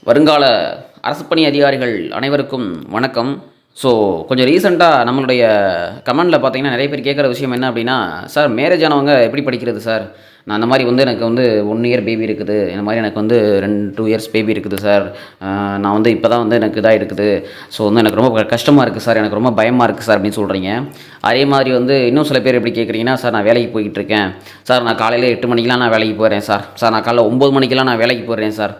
வருங்கால அரசு பணி அதிகாரிகள் அனைவருக்கும் வணக்கம். ஸோ கொஞ்சம் ரீசெண்டாக நம்மளுடைய கமெண்டில் பார்த்தீங்கன்னா நிறைய பேர் கேட்குற விஷயம் என்ன அப்படின்னா, சார் மேரேஜ் ஆனவங்க எப்படி படிக்கிறது சார்? நான் அந்த மாதிரி எனக்கு 1 இயர் பேபி இருக்குது, இந்த மாதிரி எனக்கு 2 இயர்ஸ் பேபி இருக்குது சார். நான் இப்போ தான் எனக்கு இதாக இருக்குது. ஸோ எனக்கு ரொம்ப கஷ்டமாக இருக்குது சார், எனக்கு ரொம்ப பயமாக இருக்குது சார் அப்படின்னு சொல்கிறீங்க. அதே மாதிரி இன்னும் சில பேர் எப்படி கேட்குறீங்கன்னா, சார் நான் வேலைக்கு போய்கிட்டு இருக்கேன் சார், நான் காலையில் 8 மணிக்கெலாம் நான் வேலைக்கு போகிறேன் சார், நான் காலையில் 9 மணிக்கெலாம் நான் வேலைக்கு போகிறேன் சார்,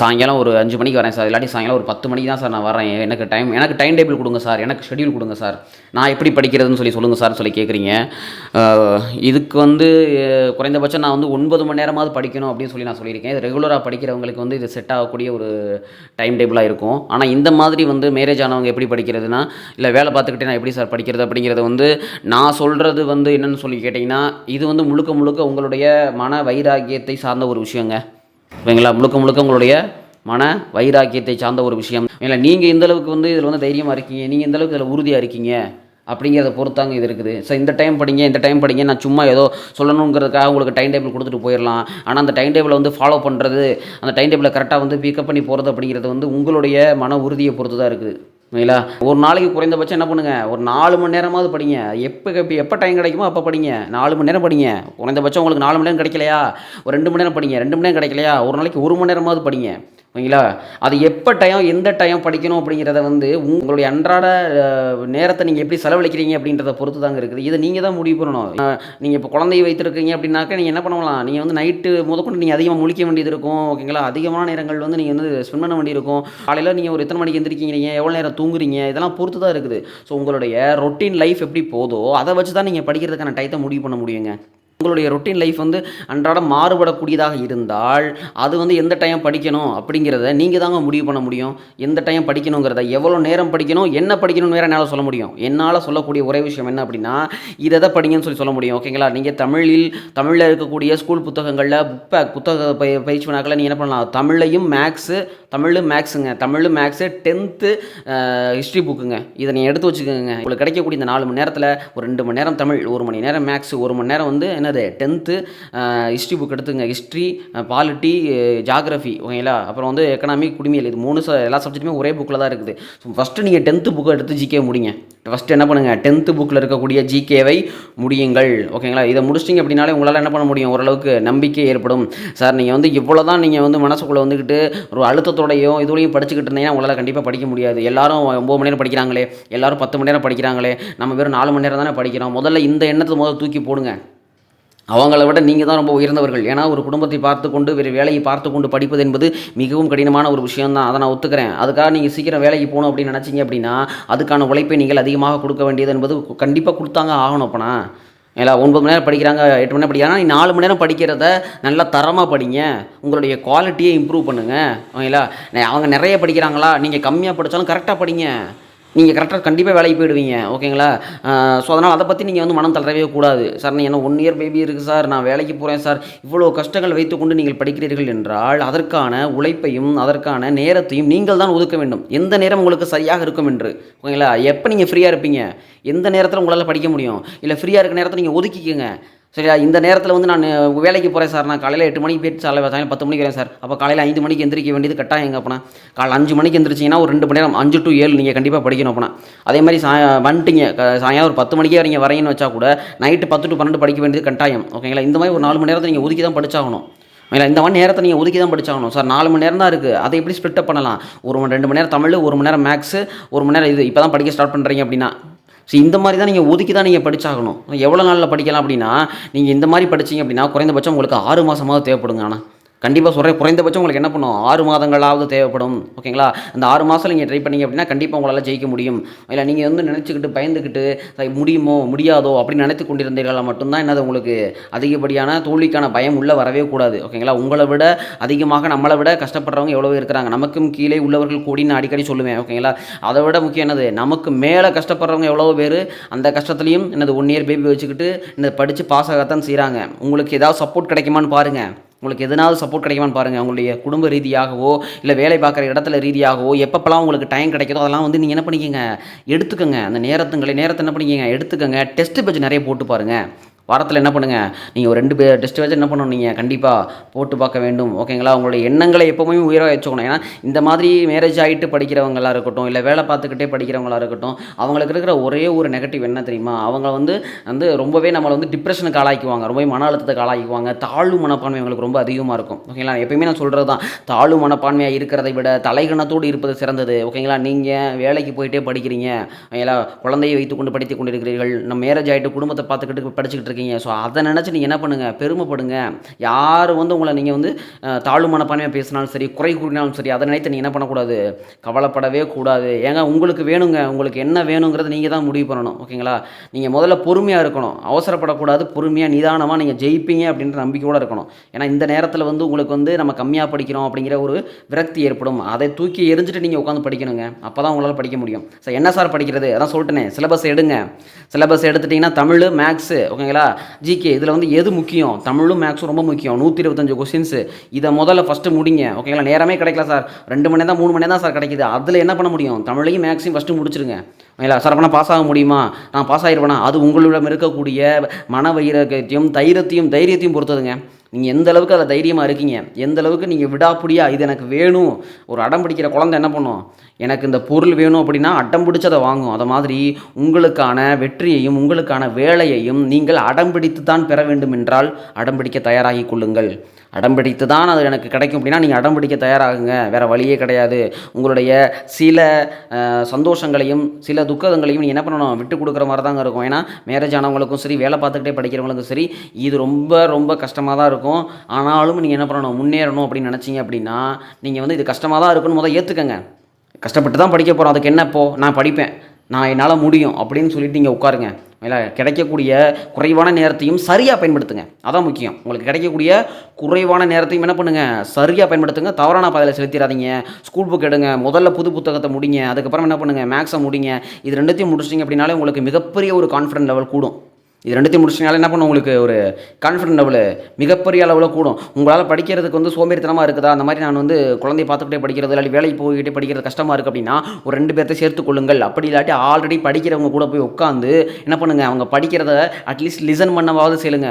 சாயங்காலம் ஒரு 5 மணிக்கு வரேன் சார், இல்லாட்டி சாயங்காலம் ஒரு 10 மணிக்கு தான் சார் நான் வரேன், எனக்கு டைம் டேபிள் கொடுங்க சார், எனக்கு ஷெட்யூல் கொடுங்க சார், நான் எப்படி படிக்கிறதுன்னு சொல்லுங்கள் சார்னு கேட்குறீங்க. இதுக்கு குறைந்தபட்சம் நான் 9 மணி நேரமாவது படிக்கணும் அப்படின்னு நான் சொல்லியிருக்கேன். இது ரெகுலராக படிக்கிறவங்களுக்கு இது செட் ஆகக்கூடிய ஒரு டைம் டேபிளாக இருக்கும். ஆனால் இந்த மாதிரி மேரேஜ் ஆனவங்க எப்படி படிக்கிறதுனா, இல்லை வேலை பார்த்துக்கிட்டே நான் எப்படி சார் படிக்கிறது அப்படிங்கிறத நான் சொல்கிறது என்னென்னு கேட்டிங்கன்னா, இது முழுக்க முழுக்க உங்களுடைய மன வைராக்கியத்தை சார்ந்த ஒரு விஷயங்க. ஓகேங்களா? முழுக்க முழுக்க உங்களுடைய மன வைராக்கியத்தை சார்ந்த ஒரு விஷயம். இல்லை நீங்கள் இந்த அளவுக்கு இதில் தைரியமாக இருக்கீங்க, நீங்கள் இந்த அளவுக்கு இதில் உறுதியாக இருக்கீங்க அப்படிங்கிறத பொறுத்தாங்க இது இருக்குது. ஸோ இந்த டைம் படிங்க நான் சும்மா ஏதோ சொல்லணுங்கிறதுக்காக உங்களுக்கு டைம் டேபிள் கொடுத்துட்டு போயிடலாம். ஆனால் அந்த டைம் டேபிளை ஃபாலோ பண்ணுறது, அந்த டைம் டேபிளை கரெக்டாக பிக்கப் பண்ணி போகிறது அப்படிங்கிறது உங்களுடைய மன உறுதியை பொறுத்து தான் இருக்குது. ஓகேங்களா? ஒரு நாளைக்கு குறைந்தபட்சம் என்ன பண்ணுங்கள், ஒரு 4 மணி நேரமாவது படிங்க. எப்போ டைம் கிடைக்குமோ அப்போ படிங்க. 4 மணி நேரம் படிங்க. குறைந்தபட்சம் உங்களுக்கு 4 மணி நேரம் கிடைக்கலையா, ஒரு 2 மணி நேரம் படிங்க. 2 மணி நேரம் கிடைக்கலையா, ஒரு நாளைக்கு 1 மணி நேரமாவது படிங்க. ஓகேங்களா? அது எப்போ டைம், எந்த டைம் படிக்கணும் அப்படிங்கிறத உங்களுடைய அன்றாட நேரத்தை நீங்கள் எப்படி செலவழிக்கிறீங்க அப்படின்றத பொறுத்து தாங்க இருக்குது. இதை நீங்கள் தான் முடிவு பண்ணணும். நீங்கள் இப்போ குழந்தையை வைத்திருக்கீங்க அப்படின்னாக்கா நீங்கள் என்ன பண்ணலாம், நீங்கள் நைட்டு முதற்கொண்டு நீங்கள் அதிகமாக முழிக்க வேண்டியது இருக்கும். ஓகேங்களா? அதிகமான நேரங்கள் நீங்கள் ஸ்பெண்ட் பண்ண வேண்டியிருக்கும். காலையில் நீங்கள் ஒரு எத்தனை மணிக்கு எந்திரிக்கீங்க, நீங்கள் எவ்வளோ நேரம் தூங்குறீங்க, இதெல்லாம் பொறுத்து தான் இருக்குது. ஸோ உங்களுடைய ரொட்டீன் லைஃப் எப்படி போதோ அதை வச்சு தான் நீங்கள் படிக்கிறதுக்கான டைத்தை முடிவு பண்ண முடியுங்க. உங்களுடைய ரொட்டீன் லைஃப் அன்றாடம் மாறுபடக்கூடியதாக இருந்தால் அது எந்த டைம் படிக்கணும் அப்படிங்கிறத நீங்கள் தாங்க முடிவு பண்ண முடியும். எந்த டைம் படிக்கணுங்கிறத, எவ்வளோ நேரம் படிக்கணும், என்ன படிக்கணும்னு வேறு என்னால் சொல்ல முடியும். என்னால் சொல்லக்கூடிய ஒரே விஷயம் என்ன அப்படின்னா, இதை படிங்கன்னு சொல்ல முடியும். ஓகேங்களா? நீங்கள் தமிழில் இருக்கக்கூடிய ஸ்கூல் புத்தகங்களில் புத்தக பயிற்சி வினாக்களை நீங்கள் என்ன பண்ணலாம், தமிழ்லையும் மேக்ஸுங்க, தமிழ் மேக்ஸு 10th ஹிஸ்ட்ரி புக்குங்க, இதை நீங்கள் எடுத்து வச்சுக்கோங்க. உங்களுக்கு கிடைக்கக்கூடிய இந்த 4 மணி நேரத்தில் ஒரு 2 மணி நேரம் தமிழ், 1 மணி நேரம் மேக்ஸ், 1 மணி நேரம் என்னது 10th ஹிஸ்ட்ரி புக் எடுத்துங்க. History, polity, geography. ஓகேங்களா? அப்புறம் எக்கனாமிக், குடிமையல், இது 3 எல்லா சப்ஜெக்ட்டுமே ஒரே புக்கில் தான் இருக்குது. ஸோ ஃபஸ்ட்டு நீங்கள் 10th புக்கை எடுத்து ஜிகே முடிங்க. ஃபஸ்ட்டு என்ன பண்ணுங்கள், 10th புக்கில் இருக்கக்கூடிய ஜிகேவை முடியுங்கள். ஓகேங்களா? இதை முடிச்சிட்டிங்க அப்படின்னாலே உங்களால் என்ன பண்ண முடியும், ஓரளவுக்கு நம்பிக்கை ஏற்படும். சார் நீங்கள் இவ்வளோ தான் நீங்கள் மனசுக்குள்ளே ஒரு அழுத்தத்தோடையும் இதுலையும் படிச்சுக்கிட்டு இருந்தீங்கன்னா உங்களால் கண்டிப்பாக படிக்க முடியாது. எல்லாரும் 9 மணி நேரம் படிக்கிறாங்களே, எல்லாரும் 10 மணி நேரம் படிக்கிறாங்களே, நம்ம வெறும் 4 மணி நேரம் தானே படிக்கிறோம். முதல்ல இந்த எண்ணத்தை தூக்கி போடுங்க. அவங்கள விட நீங்கள் தான் ரொம்ப உயர்ந்தவர்கள். ஏன்னா ஒரு குடும்பத்தை பார்த்து கொண்டு வேறு வேலையை பார்த்து கொண்டு படிப்பது என்பது மிகவும் கடினமான ஒரு விஷயம் தான், அதை நான் ஒத்துக்கிறேன். அதுக்காக நீங்கள் சீக்கிரம் வேலைக்கு போகணும் அப்படின்னு நினச்சிங்க அப்படின்னா அதுக்கான உழைப்பை நீங்கள் அதிகமாக கொடுக்க வேண்டியது என்பது கண்டிப்பாக கொடுத்தாங்க ஆகணும். அப்போனா இல்லை 9 மணி நேரம் படிக்கிறாங்க, 8 மணி நேரம் படிக்கிறாங்க, நீ 4 மணி நேரம் படிக்கிறத நல்லா தரமாக படிங்க. உங்களுடைய குவாலிட்டியை இம்ப்ரூவ் பண்ணுங்கள். ஓகேங்களா? அவங்க நிறைய படிக்கிறாங்களா, நீங்கள் கம்மியாக படித்தாலும் கரெக்டாக படிங்க. நீங்கள் கரெக்டாக கண்டிப்பாக வேலைக்கு போயிடுவீங்க. ஓகேங்களா? ஸோ அதனால் அதை பற்றி நீங்கள் மனம் தளரவே கூடாது. சார் நீ என்ன 1 இயர் பேபி இருக்குது சார், நான் வேலைக்கு போகிறேன் சார், இவ்வளோ கஷ்டங்கள் வைத்துக்கொண்டு நீங்கள் படிக்கிறீர்கள் என்றால் அதற்கான உழைப்பையும் அதற்கான நேரத்தையும் நீங்கள் தான் ஒதுக்க வேண்டும். எந்த நேரம் உங்களுக்கு சரியாக இருக்கும் என்று. ஓகேங்களா? எப்போ நீங்கள் ஃப்ரீயாக இருப்பீங்க, எந்த நேரத்தில் உங்களால் படிக்க முடியும், இல்லை ஃப்ரீயாக இருக்க நேரத்தை நீங்கள் ஒதுக்கிக்கோங்க. சரியா? இந்த நேரத்தில் நான் வேலைக்கு போகிறேன் சார், நான் காலையில் 8 மணிக்கு போயிட்டு சாயங்காலம் 10 மணிக்கு வரேன் சார், அப்போ காலையில் 5 மணிக்கு எந்திரிக்க வேண்டியது கட்டாயம். எங்கே அப்போனா காலையில் 5 மணிக்கு எந்திரிச்சிங்கன்னா ஒரு 2 மணி நேரம் 5 to 7 நீங்கள் கண்டிப்பாக படிக்கணும். அப்போனா அதே மாதிரி வந்துட்டீங்க சாயங்காலம் ஒரு 10 மணிக்கே நீங்கள் வரீங்கன்னு வச்சா கூட நைட்டு 10 to 12 படிக்க வேண்டியது கட்டாயம். ஓகேங்களா? இந்த மாதிரி ஒரு 4 மணி நேரத்தை நீங்கள் ஒதுக்கி தான் படிச்சாகணும். இல்லை இந்த மாதிரி நேரத்தை நீங்கள் ஒதுக்கி தான் படிச்சாகணும். சார் 4 மணி நேரம் தான் இருக்குது, அதை எப்படி ஸ்ப்ளிட்டப் பண்ணலாம், 2 மணி நேரம் தமிழ், 1 மணி நேரம் மேக்ஸு, 1 மணி நேரம் இது இப்போ தான் படிக்க ஸ்டார்ட் பண்ணுறீங்க அப்படின்னா. ஸோ இந்த மாதிரி தான் நீங்கள் ஒதுக்கி தான் நீங்கள் படிச்சாகணும். எவ்வளோ நாளில் படிக்கலாம் அப்படின்னா, நீங்கள் இந்த மாதிரி படிச்சிங்க அப்படின்னா குறைந்தபட்சம் உங்களுக்கு 6 மாதமாவது தேவைப்படுங்க. ஆனால் கண்டிப்பாக சொல்கிறேன், குறைந்தபட்சம் உங்களுக்கு என்ன பண்ணும், 6 மாதங்களாவது தேவைப்படும். ஓகேங்களா? அந்த 6 மாதம் நீங்கள் ட்ரை பண்ணிங்க அப்படின்னா கண்டிப்பாக உங்களால் ஜெயிக்க முடியும். இல்லை நீங்கள் நினச்சிக்கிட்டு பயந்துக்கிட்டு முடியுமோ முடியாதோ அப்படின்னு நினைத்து கொண்டிருந்தீர்களால் மட்டும்தான் என்னது உங்களுக்கு அதிகப்படியான தோல்விக்கான பயம் உள்ளே வரவே கூடாது. ஓகேங்களா? உங்களை விட அதிகமாக நம்மளை விட கஷ்டப்படுறவங்க எவ்வளோ இருக்கிறாங்க, நமக்கும் கீழே உள்ளவர்கள் கூடின்னு அடிக்கடி சொல்லுவேன். ஓகேங்களா? அதை விட முக்கியம் என்னது, நமக்கு மேலே கஷ்டப்படுறவங்க எவ்வளோ பேர் அந்த கஷ்டத்துலையும் என்னது 1 இயர் பேபி வச்சுக்கிட்டு இந்த படித்து பாஸ் ஆகத்தான் செய்கிறாங்க. உங்களுக்கு ஏதாவது சப்போர்ட் கிடைக்குமான்னு பாருங்கள். உங்களுக்கு எதனாவது சப்போர்ட் கிடைக்குமான்னு பாருங்கள். உங்களுடைய குடும்ப ரீதியாகவோ இல்லை வேலை பார்க்குற இடத்துல ரீதியாகவோ எப்பப்பெல்லாம் உங்களுக்கு டைம் கிடைக்குதோ அதெல்லாம் நீங்கள் என்ன பண்ணிக்கங்க, எடுத்துக்கோங்க. அந்த நேரத்தை என்ன பண்ணிக்கங்க, எடுத்துக்கோங்க. டெஸ்ட் பேட்ச் நிறைய போட்டு பாருங்கள். வாரத்தில் என்ன பண்ணுங்கள், நீங்கள் ஒரு 2 டெஸ்ட் வச்சு என்ன பண்ணணும், நீங்கள் கண்டிப்பாக போட்டு பார்க்க வேண்டும். ஓகேங்களா? உங்களுடைய எண்ணங்களை எப்போவுமே உயர வச்சுக்கணும். ஏன்னா இந்த மாதிரி மேரேஜ் ஆகிட்டு படிக்கிறவங்களா இருக்கட்டும், இல்லை வேலை பார்த்துக்கிட்டே படிக்கிறவங்களா இருக்கட்டும், அவங்களுக்கு இருக்கிற ஒரே ஒரு நெகட்டிவ் என்ன தெரியுமா, அவங்க வந்து வந்து ரொம்பவே நம்மளை வந்து டிப்ரெஷனுக்கு ஆளாக்குவாங்க, ரொம்பவே மன அழுத்தத்துக்கு ஆளாக்குவாங்க. தாழ்வு மனப்பான்மை அவங்களுக்கு ரொம்ப அதிகமாக இருக்கும். ஓகேங்களா? எப்பயுமே நான் சொல்கிறது தான், தாழ்வு மனப்பான்மையாக இருக்கிறதை விட தலைகணத்தோடு இருப்பது சிறந்தது. ஓகேங்களா? நீங்கள் வேலைக்கு போயிட்டே படிக்கிறீங்க, ஓகேங்களா? குழந்தையை வைத்துக்கொண்டு படித்து கொண்டு இருக்கிறீர்கள், நம்ம மேரேஜ் ஆகிட்டு குடும்பத்தை பார்த்துக்கிட்டு படிச்சுக்கிட்டு இருக்கீங்க. ஸோ அதை நினச்சி நீங்கள் என்ன பண்ணுங்கள், பெருமைப்படுங்க. யார் வந்து உங்களை நீங்கள் வந்து தாழ்வு மனப்பான்மையாக பேசினாலும் சரி, குறை கூறினாலும் சரி, அதை நினைத்து நீங்கள் என்ன பண்ணக்கூடாது, கவலைப்படவே கூடாது. ஏங்க உங்களுக்கு வேணுங்க, உங்களுக்கு என்ன வேணுங்கிறது நீங்கள் தான் முடிவு பண்ணணும். ஓகேங்களா? நீங்கள் முதல்ல பொறுமையாக இருக்கணும், அவசரப்படக்கூடாது. பொறுமையாக நிதானமாக நீங்கள் ஜெயிப்பீங்க அப்படின்ற நம்பிக்கையோடு இருக்கணும். ஏன்னா இந்த நேரத்தில் வந்து உங்களுக்கு வந்து நம்ம கம்மியாக படிக்கிறோம் அப்படிங்கிற ஒரு விரக்தி ஏற்படும். அதை தூக்கி எரிஞ்சிட்டு நீங்கள் உட்காந்து படிக்கணுங்க. அப்போ தான் உங்களால் படிக்க முடியும். சார் என்ன சார் படிக்கிறது, அதான் சொல்லிட்டேனே, சிலபஸ் எடுங்க. சிலபஸ் எடுத்துட்டிங்கன்னா தமிழ், மேக்ஸு, ஓகேங்களா, ஜிகே, இதில் வந்து எது முக்கியம், தமிழும் மேக்ஸும் ரொம்ப முக்கியம். 125 கொஸ்டின்ஸு, இதை முதல்ல ஃபஸ்ட்டு முடிங்க. ஓகேங்களா? நேரமே கிடைக்கல சார், 2 மணி நேரம் 3 மணி நேரம் தான் சார் கிடைக்குது, அதில் என்ன பண்ண முடியும், தமிழையும் மேக்ஸையும் ஃபஸ்ட்டு முடிச்சிருங்க. ஓகேங்களா? சார் அப்போ பாஸ் ஆக முடியுமா, நான் பாஸ் ஆகிருவேனா, அது உங்களிடம் இருக்கக்கூடிய மன வைரத்தையும் தைரியத்தையும் பொறுத்ததுங்க. நீங்கள் எந்த அளவுக்கு அதில் தைரியமாக இருக்கீங்க, எந்த அளவுக்கு நீங்கள் விடாப்பிடியாக இது எனக்கு வேணும். ஒரு அடம் பிடிக்கிற குழந்தை என்ன பண்ணும், எனக்கு இந்த பொருள் வேணும் அப்படின்னா அடம் பிடிச்சி அதை வாங்கும். அதை மாதிரி உங்களுக்கான வெற்றியையும் உங்களுக்கான வேலையையும் நீங்கள் அடம்பிடித்து தான் பெற வேண்டும் என்றால் அடம்பிடிக்க தயாராகி கொள்ளுங்கள். அடம்பிடித்து தான் அது எனக்கு கிடைக்கும் அப்படின்னா நீங்கள் அடம்பிடிக்க தயாராகுங்க, வேறு வழியே கிடையாது. உங்களுடைய சில சந்தோஷங்களையும் சில துக்கங்களையும் நீங்கள் என்ன பண்ணணும், விட்டு கொடுக்குற மாதிரி தாங்க இருக்கும். ஏன்னா மேரேஜ் ஆனவங்களுக்கும் சரி, வேலை பார்த்துக்கிட்டே படிக்கிறவங்களுக்கும் சரி, இது ரொம்ப ரொம்ப கஷ்டமாக தான் இருக்கும். ஆனாலும் நீங்கள் என்ன பண்ணணும், முன்னேறணும் அப்படின்னு நினச்சிங்க அப்படின்னா நீங்கள் வந்து இது கஷ்டமாக தான் இருக்குன்னு முதல் ஏற்றுக்கங்க. கஷ்டப்பட்டு தான் படிக்க போகிறோம், அதுக்கு என்ன இப்போது நான் படிப்பேன், நான் என்னால் முடியும் அப்படின்னு சொல்லிட்டு நீங்கள் உட்காருங்க. இல்லை, கிடைக்கக்கூடிய குறைவான நேரத்தையும் சரியாக பயன்படுத்துங்க, அதான் முக்கியம். உங்களுக்கு கிடைக்கக்கூடிய குறைவான நேரத்தையும் என்ன பண்ணுங்கள், சரியாக பயன்படுத்துங்க. தவறான பாதையில் செலுத்திடாதீங்க. ஸ்கூல் புக் எடுங்க, முதல்ல புது புத்தகத்தை முடிங்க, அதுக்கப்புறம் என்ன பண்ணுங்கள், மேக்ஸை முடிங்க. இது ரெண்டுத்தையும் முடிச்சிட்டிங்க அப்படின்னாலே உங்களுக்கு மிகப்பெரிய ஒரு கான்ஃபிடன்ட் லெவல் கூடும். இது ரெண்டுத்தையும் முடிச்சிங்கனால என்ன பண்ணும், உங்களுக்கு ஒரு கான்ஃபிடன்ட் லெவலு மிகப்பெரிய அளவில் கூடும். உங்களால் படிக்கிறதுக்கு வந்து சோம்பேறித்தனமாக இருக்குதா, அந்த மாதிரி நான் வந்து குழந்தைய பார்த்துக்கிட்டே படிக்கிறது, இல்லாட்டி வேலைக்கு போய்கிட்டே படிக்கிறது கஷ்டமாக இருக்குது அப்படின்னா ஒரு 2 பேர்த்தை சேர்த்து கொள்ளுங்கள். அப்படி இல்லாட்டி ஆல்ரெடி படிக்கிறவங்க கூட போய் உட்காந்து என்ன பண்ணுங்கள், அவங்க படிக்கிறத அட்லீஸ்ட் லிசன் பண்ணவாவது செய்யுங்க.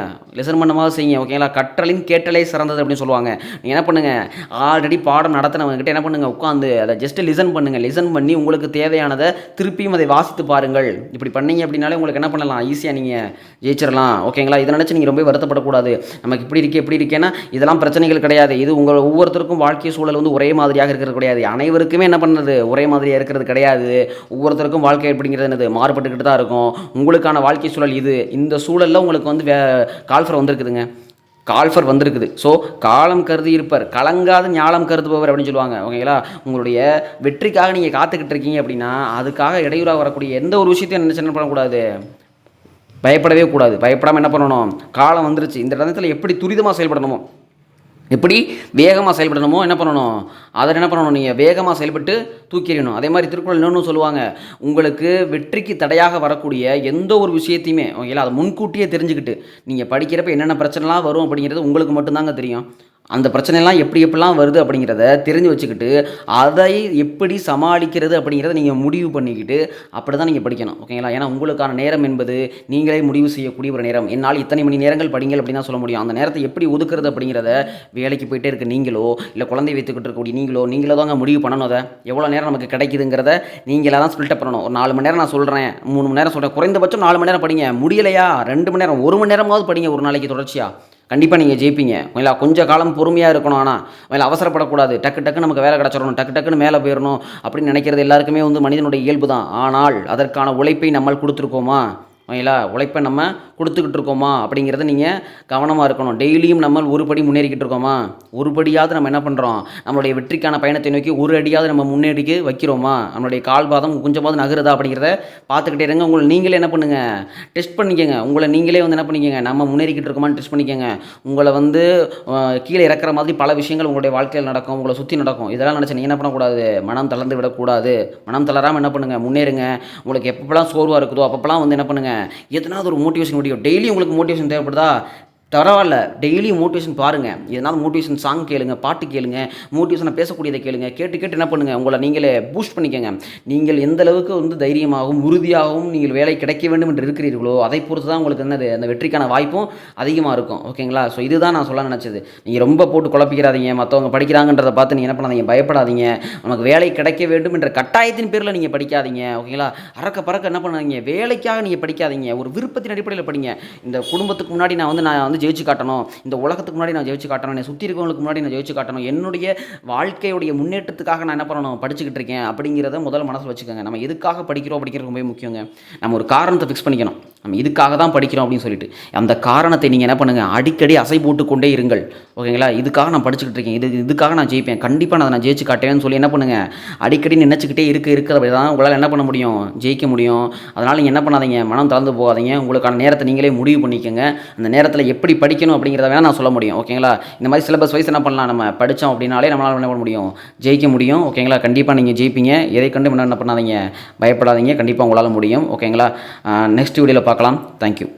ஓகேங்களா? கற்றலின் கேட்டலே சிறந்தது அப்படின்னு சொல்லுவாங்க. நீங்கள் என்ன பண்ணுங்கள், ஆல்ரெடி பாடம் நடத்தினவங்ககிட்ட என்ன பண்ணுங்கள், உட்காந்து அதை ஜஸ்ட்டு லிசன் பண்ணுங்கள். லிசன் பண்ணி உங்களுக்கு தேவையானதை திருப்பியும் அதை வாசித்து பாருங்கள். இப்படி பண்ணீங்க அப்படின்னாலே உங்களுக்கு என்ன பண்ணலாம், ஈஸியாக நீங்கள் ஜெயிச்சிடலாம். ஓகேங்களா? இதை நினச்சி நீங்கள் ரொம்ப வருத்தப்படக்கூடாது. நமக்கு இப்படி இருக்கேன்னா இதெல்லாம் பிரச்சனைகள் கிடையாது. இது உங்கள் ஒவ்வொருத்தருக்கும் வாழ்க்கை சூழல் வந்து ஒரே மாதிரியாக இருக்கிறது கிடையாது. அனைவருக்குமே என்ன பண்ணுறது, ஒரே மாதிரியாக இருக்கிறது கிடையாது. ஒவ்வொருத்தருக்கும் வாழ்க்கை எப்படிங்கிறது என்னது, மாறுபட்டுக்கிட்டு தான் இருக்கும். உங்களுக்கான வாழ்க்கை சூழல் இது. இந்த சூழலில் உங்களுக்கு வந்து கால்ஃபர் வந்திருக்குது. ஸோ காலம் கருதி இருப்பர், கலங்காத ஞாலம் கருதுபவர் அப்படின்னு சொல்லுவாங்க. ஓகேங்களா? உங்களுடைய வெற்றிக்காக நீங்கள் காத்துக்கிட்டு இருக்கீங்க அப்படின்னா அதுக்காக இடையூறாக வரக்கூடிய எந்த ஒரு விஷயத்தையும் என்ன பண்ணக்கூடாது, பயப்படவே கூடாது. பயப்படாமல் என்ன பண்ணணும், காலம் வந்துருச்சு, இந்த இடத்துல எப்படி துரிதமாக செயல்படணுமோ, எப்படி வேகமாக செயல்படணுமோ என்ன பண்ணணும், அதை என்ன பண்ணணும், நீங்கள் வேகமாக செயல்பட்டு தூக்கிடணும். அதே மாதிரி திருக்குறள் இன்னொன்று சொல்லுவாங்க, உங்களுக்கு வெற்றிக்கு தடையாக வரக்கூடிய எந்த ஒரு விஷயத்தையுமே ஓகேங்களா, அதை முன்கூட்டியே தெரிஞ்சுக்கிட்டு நீங்கள் படிக்கிறப்ப என்னென்ன பிரச்சனைலாம் வரும் அப்படிங்கிறது உங்களுக்கு மட்டும்தாங்க தெரியும். அந்த பிரச்சனைலாம் எப்படிலாம் வருது அப்படிங்கிறத தெரிஞ்சு வச்சுக்கிட்டு அதை எப்படி சமாளிக்கிறது அப்படிங்கிறத நீங்கள் முடிவு பண்ணிக்கிட்டு அப்படி தான் நீங்கள் படிக்கணும். ஓகேங்களா? ஏன்னா உங்களுக்கான நேரம் என்பது நீங்களே முடிவு செய்யக்கூடிய ஒரு நேரம். என்னால் இத்தனை மணி நேரங்கள் படிங்கள் அப்படின்னு தான் சொல்ல முடியும். அந்த நேரத்தை எப்படி ஒதுக்குறது அப்படிங்கிறத வேலைக்கு போயிட்டே இருக்க நீங்களோ இல்லை குழந்தை வைத்துக்கிட்டு இருக்கக்கூடிய நீங்களோ தாங்க முடிவு பண்ணணும். அதை எவ்வளோ நேரம் நமக்கு கிடைக்குதுங்கிறத நீங்களாக தான் ஸ்பில்டப் பண்ணணும். ஒரு 4 மணி நேரம் நான் சொல்கிறேன், 3 மணி நேரம் சொல்கிறேன், குறைந்தபட்சம் 4 மணி நேரம் படிங்க. முடியலையா 2 மணி நேரம், 1 மணி நேரமாவது படிங்க ஒரு நாளைக்கு தொடர்ச்சியாக. கண்டிப்பாக நீங்கள் ஜெயிப்பீங்க. இல்லை கொஞ்சம் காலம் பொறுமையாக இருக்கணும். ஆனால் அவசரப்படக்கூடாது. டக்கு நமக்கு வேலை கிடச்சிடணும், டக்குன்னு மேலே போயிடணும் அப்படின்னு நினைக்கிறது எல்லாருக்குமே வந்து மனிதனுடைய இயல்பு தான். ஆனால் அதற்கான உழைப்பை நம்ம கொடுத்துருக்கோமா, ஓகேங்களா, உழைப்பை நம்ம கொடுத்துக்கிட்டு இருக்கோமா அப்படிங்கிறத நீங்கள் கவனமாக இருக்கணும். டெய்லியும் நம்ம ஒரு படி முன்னேறிக்கிட்டு இருக்கோமா, ஒரு படியாவது நம்ம என்ன பண்ணுறோம், நம்மளுடைய வெற்றிக்கான பயணத்தை நோக்கி ஒரு அடியாவது நம்ம முன்னேறிக்கு வைக்கிறோமா, நம்மளுடைய கால்பாதம் கொஞ்சமாவது நகருதா அப்படிங்கிறத பார்த்துக்கிட்டே இருங்க. உங்களை நீங்களே என்ன பண்ணுங்கள், டெஸ்ட் பண்ணிக்கோங்க. உங்களை நீங்களே வந்து என்ன பண்ணிக்கோங்க, நம்ம முன்னேறிக்கிட்டு இருக்கோமான்னு டெஸ்ட் பண்ணிக்கோங்க. உங்களை வந்து கீழே இறக்குற மாதிரி பல விஷயங்கள் உங்களுடைய வாழ்க்கையில் நடக்கும், உங்களை சுற்றி நடக்கும். இதெல்லாம் நினச்சி நீங்கள் என்ன பண்ணக்கூடாது, மனம் தளர்ந்து விடக்கூடாது. மனம் தளராமல் என்ன பண்ணுங்கள், முன்னேறுங்க. உங்களுக்கு எப்பப்பெல்லாம் சோர்வாக இருக்குதோ அப்பப்பெல்லாம் வந்து என்ன பண்ணுங்கள், எதனாவது ஒரு மோட்டிவேஷன் வீடியோ டெய்லி உங்களுக்கு மோட்டிவேஷன் தேவைப்படுதா, பரவாயில்ல. டெய்லி மோட்டிவேஷன் பாருங்க. எதனாவது மோட்டிவேஷன் சாங் கேளுங்க, பாட்டு கேளுங்க, மோட்டிவேஷனா பேசக்கூடியத கேளுங்க. கேட்டு கேட்டு என்ன பண்ணுங்க, உங்கள நீங்களே பூஸ்ட் பண்ணிக்கங்க. நீங்கள் எந்த அளவுக்கு வந்து தைரியமாகவும், உறுதியாகவும் நீங்கள் வேலை கிடைக்க வேண்டும் என்று இருக்கிறீர்களோ, அதை பொறுத்து தான் உங்களுக்கு என்னது அந்த வெற்றிக்கான வாய்ப்பும் அதிகமா இருக்கும். ஓகேங்களா? ஸோ இதுதான் நான் சொல்ல நினச்சது. நீங்க ரொம்ப போட்டு குழப்பிக்கிறாதீங்க. மத்தவங்க படிக்கிறாங்கன்றத பார்த்து நீங்க என்ன பண்ணாதீங்க, பயப்படாதீங்க. நமக்கு வேலை கிடைக்க வேண்டும் என்ற கட்டாயத்தின் பேர்ல நீங்க படிக்காதீங்க. ஓகேங்களா? அறக்க பறக்க என்ன பண்ணாதீங்க, வேலைக்காக நீங்க படிக்காதீங்க. ஒரு விருப்பத்தின் அடிப்படையில படிங்க. இந்த குடும்பத்துக்கு முன்னாடி நான் வந்து ஜெயிச்சு காட்டணும், இந்த உலகத்துக்கு முன்னாடி நான் ஜெயிச்சு காட்டணும், என்னை சுற்றி இருக்கவங்களுக்கு முன்னாடி நான் ஜெயிச்சு காட்டணும், என்னுடைய வாழ்க்கையுடைய முன்னேற்றத்துக்காக நான் என்ன பண்ணணும், படிச்சுக்கிட்டு இருக்கேன் அப்படிங்கிறத முதல்ல மனசில் வச்சுக்கோங்க. நம்ம எதுக்காக படிக்கிறோம் அப்படிங்கிறது ரொம்ப முக்கியங்க. நம்ம ஒரு காரணத்தை ஃபிக்ஸ் பண்ணிக்கணும், நம்ம இதுக்காக தான் படிக்கிறோம் அப்படின்னு சொல்லிட்டு அந்த காரணத்தை நீங்கள் என்ன பண்ணுங்கள், அடிக்கடி அசை போட்டு கொண்டே இருங்கள். ஓகேங்களா? இதுக்காக நான் படிச்சுக்கிட்டு இருக்கேன், இதுக்காக நான் ஜெயிப்பேன், கண்டிப்பாக நான் ஜெயிச்சு காட்டுவேன்னு சொல்லி என்ன பண்ணுங்கள், அடிக்கடி நினச்சிக்கிட்டே இருக்கிற தான் உங்களால் என்ன பண்ண முடியும், ஜெயிக்க முடியும். அதனால் நீங்கள் என்ன பண்ணாதீங்க, மனம் தளர்ந்து போகாதீங்க. உங்களுக்கான நேரத்தை நீங்களே முடிவு பண்ணிக்கோங்க. அந்த நேரத்தில் எப்படி படிக்கணும் அப்படிங்கிறத வேணால் நான் சொல்ல முடியும். ஓகேங்களா? இந்த மாதிரி சிலபஸ் வைஸ் என்ன பண்ணலாம், நம்ம படித்தோம் அப்படின்னாலே நம்மளால் என்ன பண்ண முடியும், ஜெயிக்க முடியும். ஓகேங்களா? கண்டிப்பாக நீங்கள் ஜெயிப்பீங்க. எதை கண்டு என்ன பண்ணாதீங்க, பயப்படாதீங்க. கண்டிப்பாக உங்களால் முடியும். ஓகேங்களா? நெக்ஸ்ட் வீடியோவில் பார்க்கலாம். தேங்க்யூ.